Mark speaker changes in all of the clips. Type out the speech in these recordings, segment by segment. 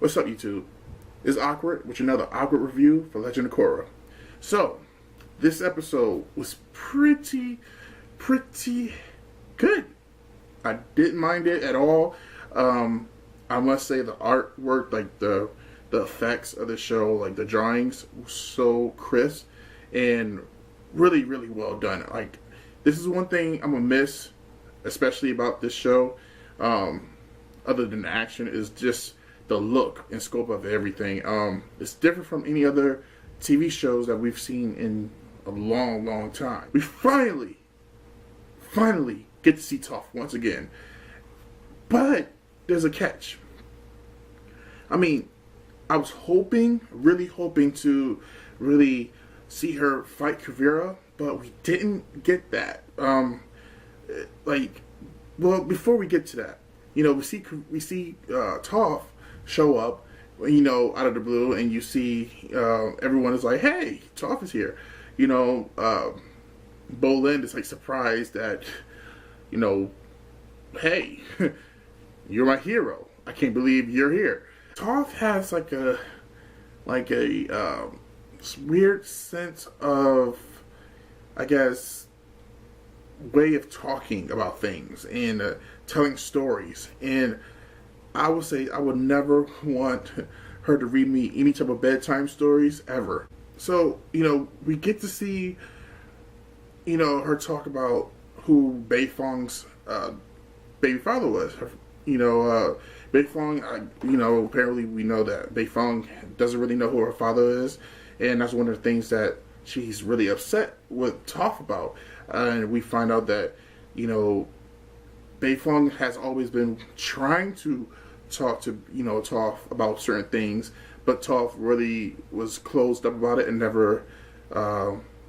Speaker 1: What's up, YouTube? It's Awkward with another awkward review for Legend of Korra. So, this episode was pretty good. I didn't mind it at all. I must say the artwork, like the effects of the show, like the drawings, were so crisp and really well done. Like, this is one thing I'm gonna miss, especially about this show. Other than the action, is just the look and scope of everything. It's different from any other TV shows that we've seen in a long time. We finally get to see Toph once again. But there's a catch. I mean, I was really hoping to really see her fight Kuvira, but we didn't get that. Well, before we get to that, we see Toph show up, out of the blue, and you see everyone is like, "Hey, Toph is here." Bolin is like surprised that, "Hey, you're my hero. I can't believe you're here." Toph has like a weird sense of, I guess, way of talking about things and telling stories. And I would say I would never want her to read me any type of bedtime stories ever. So, we get to see, her talk about who Beifong's baby father was. Beifong, apparently we know that Beifong doesn't really know who her father is. And that's one of the things that she's really upset with Toph about. And we find out that, Beifong has always been trying to talk to, Toph about certain things, but Toph really was closed up about it and never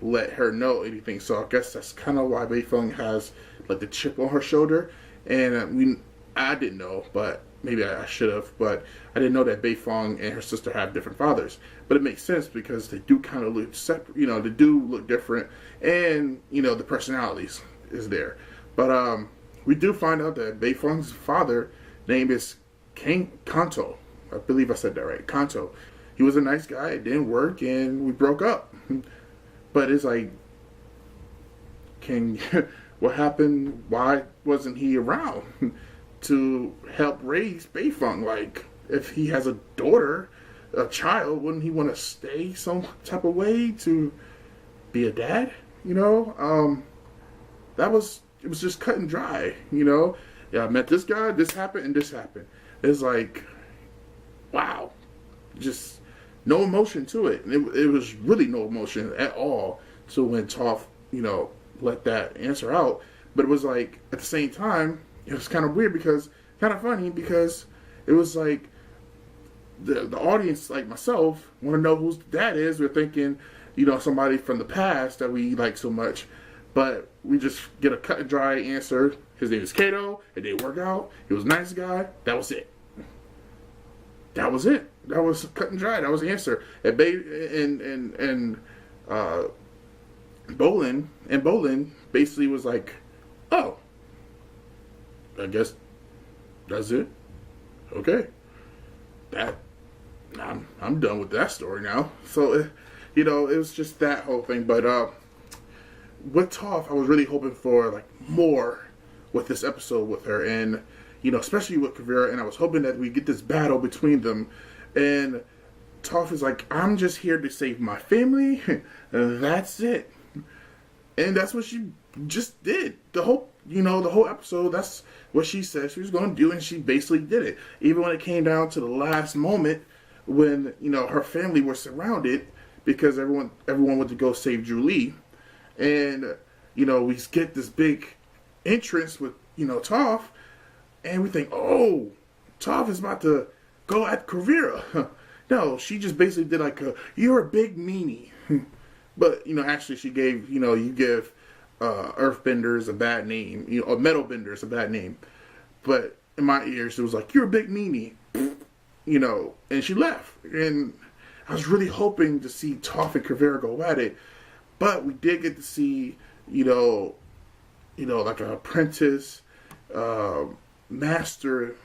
Speaker 1: let her know anything. So I guess that's kind of why Beifong has like the chip on her shoulder. And I didn't know, but maybe I should have, but I didn't know that Beifong and her sister have different fathers. But it makes sense because they do kind of look separate, they do look different, and, the personalities is there. But we do find out that Beifong's father name is Kanto. I believe I said that right, Kanto. He was a nice guy, it didn't work, and we broke up. But it's like, what happened? Why wasn't he around to help raise Beifong? Like, if he has a daughter, a child, wouldn't he want to stay some type of way to be a dad? It was just cut and dry. Yeah, I met this guy, this happened, and this happened. It's like, wow, just no emotion to it. And it was really no emotion at all. So when Toph, let that answer out, but it was like, at the same time, it was kind of weird kind of funny because it was like the audience, like myself, want to know whose dad is. We're thinking, somebody from the past that we like so much, but we just get a cut and dry answer. His name is Kato. It didn't work out. He was a nice guy. That was it. That was it. That was cut and dry. That was the answer. And Bolin basically was like, "Oh, I guess that's it. Okay, I'm done with that story now." So, it was just that whole thing. But with Toph, I was really hoping for like more with this episode with her, and especially with Kuvira. And I was hoping that we get this battle between them. And Toph is like, "I'm just here to save my family. And that's it." And that's what she just did. The whole episode, that's what she said she was going to do, and she basically did it. Even when it came down to the last moment when, her family were surrounded because everyone went to go save Julie. And, we get this big entrance with, Toph, and we think, "Oh, Toph is about to go at Kuvira." No, she just basically did like "you're a big meanie." But, actually she gave, you give earthbenders a bad name, or metalbenders a bad name. But in my ears, it was like, "You're a big meanie," and she left. And I was really hoping to see Toph and Kuvira go at it. But we did get to see, like an apprentice, master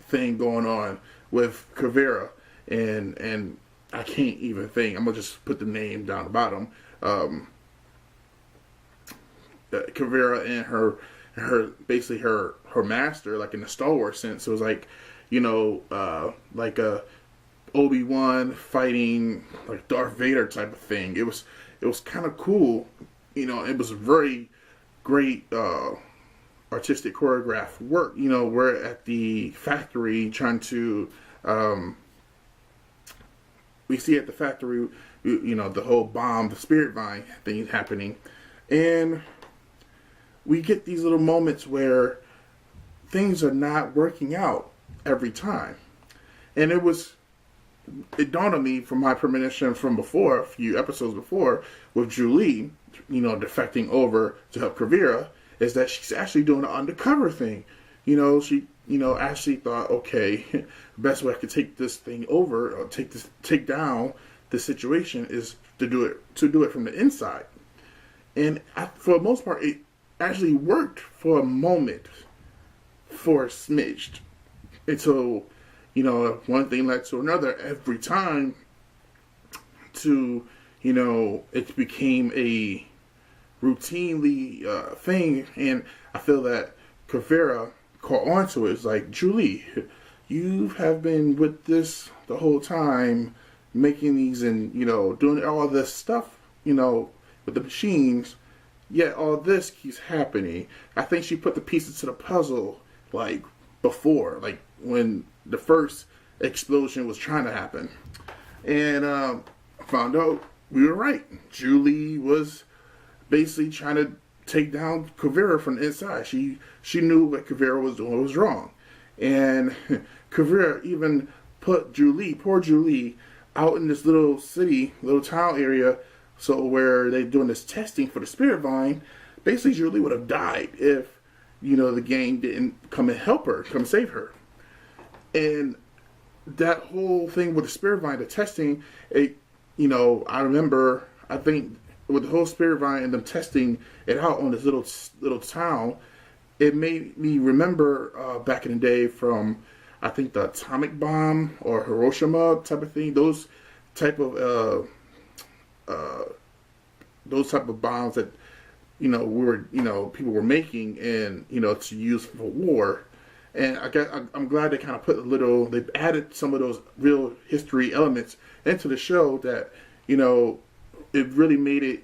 Speaker 1: thing going on with Kuvira. and I can't even think. I'm gonna just put the name down the bottom. Kuvira and her basically her master, like in the Star Wars sense. It was like, like a Obi-Wan fighting like Darth Vader type of thing. It was kind of cool. It was very great artistic choreographed work. We're at the factory trying to we see at the factory, the whole bomb, the spirit vine thing happening, and we get these little moments where things are not working out every time. And it dawned on me from my premonition from before, a few episodes before, with Julie, defecting over to help Kuvira, is that she's actually doing an undercover thing. She, actually thought, okay, the best way I could take this thing over, or take down the situation, is to do it from the inside. And for the most part, it actually worked for a moment, for a smidge, until one thing led to another every time, to it became a routinely thing. And I feel that Kuvira caught on to it. It's like, Julie, you have been with this the whole time, making these and doing all this stuff with the machines, yet all this keeps happening. I think she put the pieces to the puzzle like before, like when the first explosion was trying to happen. And I found out we were right. Julie was basically trying to take down Kuvira from the inside. She knew what Kuvira was doing was wrong. And Kuvira even put poor Julie, out in this little city, little town area, so where they're doing this testing for the spirit vine. Basically, Julie would have died if, the gang didn't come and help her, come save her. And that whole thing with the spirit vine, the testing, I remember, I think, with the whole spirit vine and them testing it out on this little town, it made me remember back in the day from, I think, the atomic bomb or Hiroshima type of thing. Those type of bombs that people were making, and to use for war. And I'm glad they kind of they've added some of those real history elements into the show that it really made it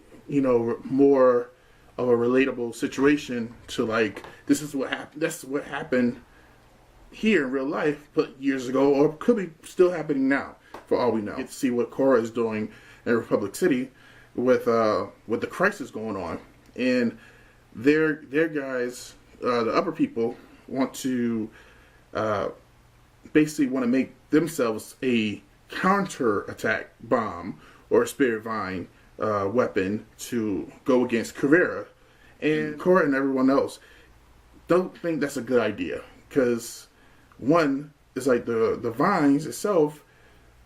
Speaker 1: more of a relatable situation to, like, this is what happened. That's what happened here in real life, but years ago, or could be still happening now, for all we know. Get to see what Korra is doing in Republic City with the crisis going on, and their guys, the upper people, want to basically want to make themselves a counter-attack bomb or a spirit vine weapon to go against Kuvira. And Korra and everyone else don't think that's a good idea, because one is like the vines itself.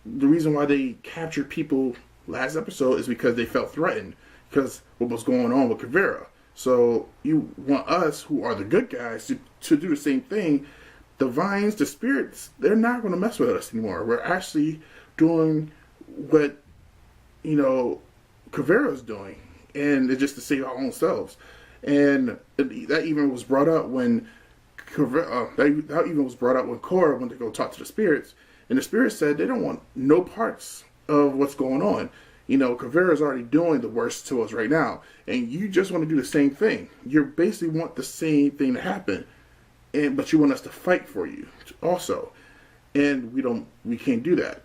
Speaker 1: The reason why they captured people last episode is because they felt threatened because what was going on with Kuvira. So you want us, who are the good guys, to do the same thing. The vines, the spirits, they're not going to mess with us anymore. We're actually doing what Kuvira's doing, and it's just to save our own selves. And that even was brought up when Korra went to go talk to the spirits, and the spirits said they don't want no parts of what's going on. Kuvira's already doing the worst to us right now, and you just want to do the same thing. You basically want the same thing to happen, but you want us to fight for you also, and we can't do that.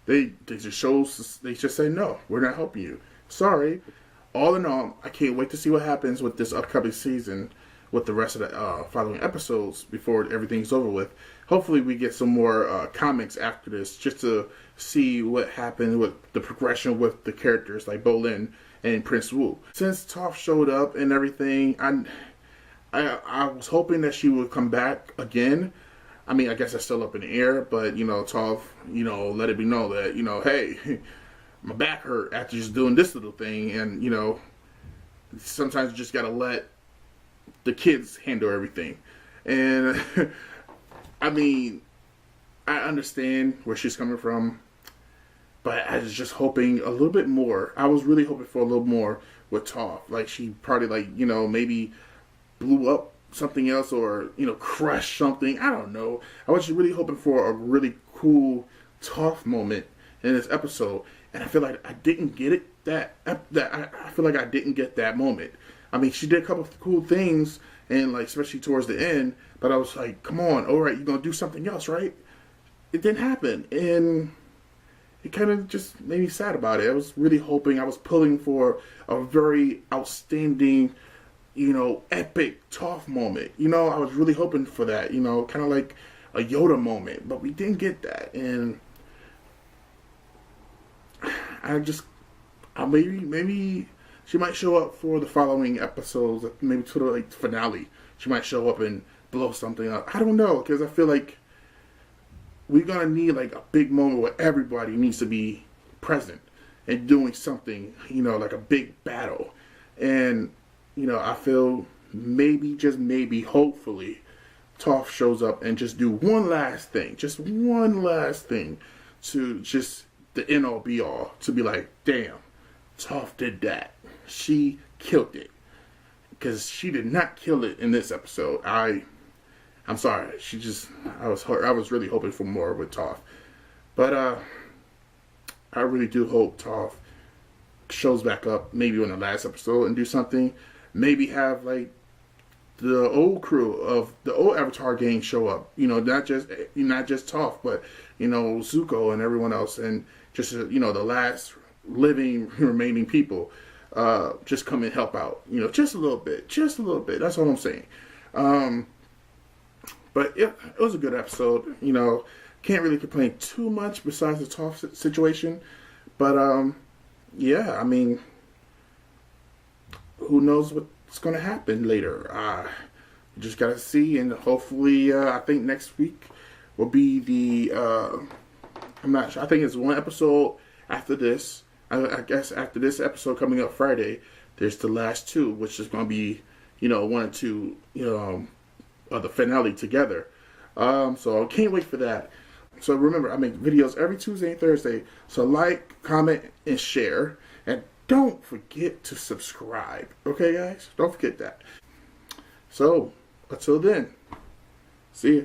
Speaker 1: They just say no, we're not helping you. Sorry. All in all, I can't wait to see what happens with this upcoming season, with the rest of the following episodes before everything's over with. Hopefully we get some more comics after this, just to see what happened with the progression with the characters like Bolin and Prince Wu. Since Toph showed up and everything, I was hoping that she would come back again. I mean, I guess that's still up in the air, but Toph, let it be known that, hey, my back hurt after just doing this little thing, and sometimes you just gotta let the kids handle everything. And I mean, I understand where she's coming from, but I was just hoping a little bit more. I was really hoping for a little more with Toph. Like she probably like maybe blew up something else or crushed something. I don't know. I was really hoping for a really cool Toph moment in this episode, and I feel like I didn't get it. I feel like I didn't get that moment. I mean, she did a couple of cool things, and like especially towards the end. But I was like, come on, all right, you're gonna do something else, right? It didn't happen, and it kind of just made me sad about it. I was really hoping, I was pulling for a very outstanding, epic Toph moment. I was really hoping for that, kind of like a Yoda moment, but we didn't get that, and maybe she might show up for the following episodes, maybe to the finale. She might show up and blow something up. I don't know, because I feel like we're gonna need like a big moment where everybody needs to be present and doing something, like a big battle. And I feel maybe, just maybe, hopefully, Toph shows up and just do one last thing to just the end all be all, to be like, damn, Toph did that. She killed it, because she did not kill it in this episode. I'm sorry. I was really hoping for more with Toph. But I really do hope Toph shows back up maybe on the last episode and do something. Maybe have like the old crew of the old Avatar gang show up. Not just Toph, but Zuko and everyone else, and just the last living remaining people just come and help out. Just a little bit. That's all I'm saying. But it was a good episode. Can't really complain too much besides the Toph situation. But yeah, I mean, who knows what's going to happen later? We just gotta see, and hopefully, I think next week will be the. I'm not sure. I think it's one episode after this. I guess after this episode coming up Friday, there's the last two, which is going to be, one or two, the finale together. So I can't wait for that. So remember, I make videos every Tuesday and Thursday. So like, comment, and share. And don't forget to subscribe. Okay, guys? Don't forget that. So, until then, see ya.